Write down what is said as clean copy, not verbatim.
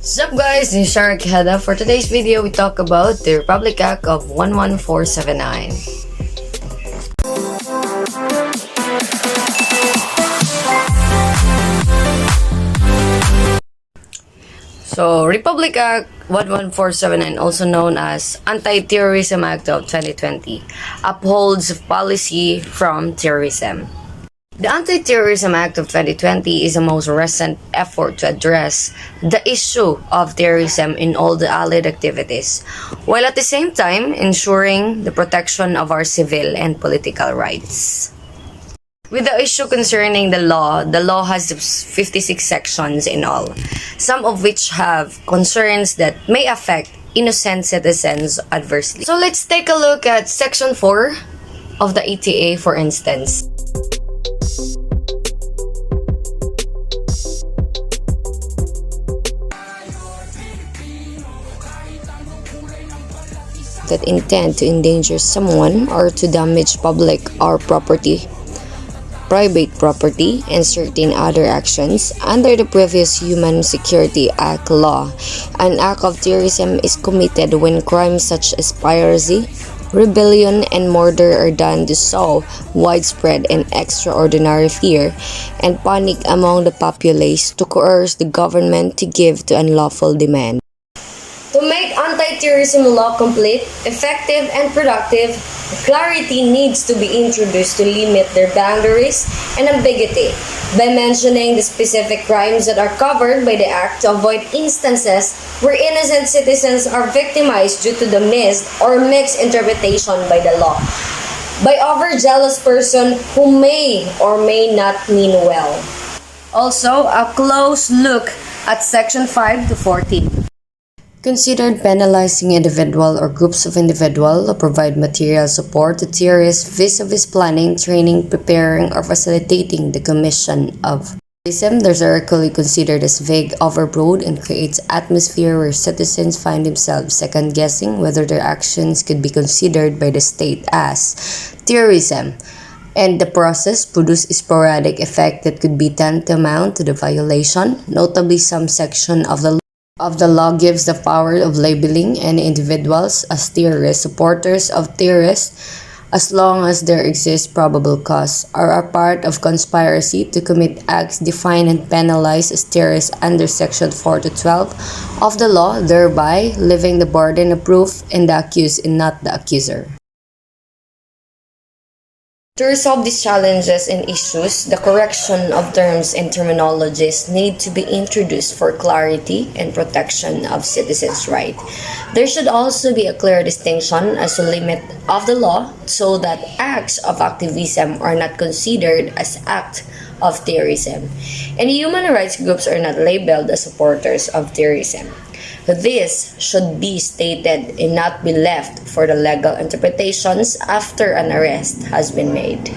Sup guys, this is Sharik Heda. For today's video, we talk about the Republic Act of 11479. Republic Act 11479, also known as Anti-Terrorism Act of 2020, upholds policy from terrorism. The Anti-Terrorism Act of 2020 is the most recent effort to address the issue of terrorism in all the allied activities, while at the same time ensuring the protection of our civil and political rights. With the issue concerning the law has 56 sections in all, some of which have concerns that may affect innocent citizens adversely. So let's take a look at Section 4 of the ETA, for instance. That intend to endanger someone or to damage public or property, private property, and certain other actions under the previous Human Security Act law. An act of terrorism is committed when crimes such as piracy, rebellion, and murder are done to sow widespread and extraordinary fear and panic among the populace, to coerce the government to give to unlawful demand. To make anti-terrorism law complete, effective, and productive, clarity needs to be introduced to limit their boundaries and ambiguity by mentioning the specific crimes that are covered by the Act to avoid instances where innocent citizens are victimized due to the missed or mixed interpretation by the law by overzealous person who may or may not mean well. Also, a close look at Section 5 to 14. Considered penalizing individual or groups of individuals who provide material support to terrorists vis-a-vis planning, training, preparing, or facilitating the commission of terrorism. They're directly considered as vague, overbroad, and creates atmosphere where citizens find themselves second-guessing whether their actions could be considered by the state as terrorism, and the process produce a sporadic effect that could be tantamount to the violation. Notably, some section of the law gives the power of labeling any individuals as terrorist supporters of terrorists as long as there exists probable cause or are part of conspiracy to commit acts defined and penalized as terrorists under Section 4 to 12 of the law, thereby leaving the burden of proof in the accused and not the accuser. To resolve these challenges and issues, the correction of terms and terminologies need to be introduced for clarity and protection of citizens' rights. There should also be a clear distinction as to limit of the law so that acts of activism are not considered as acts of terrorism, and human rights groups are not labeled as supporters of terrorism. This should be stated and not be left for the legal interpretations after an arrest has been made.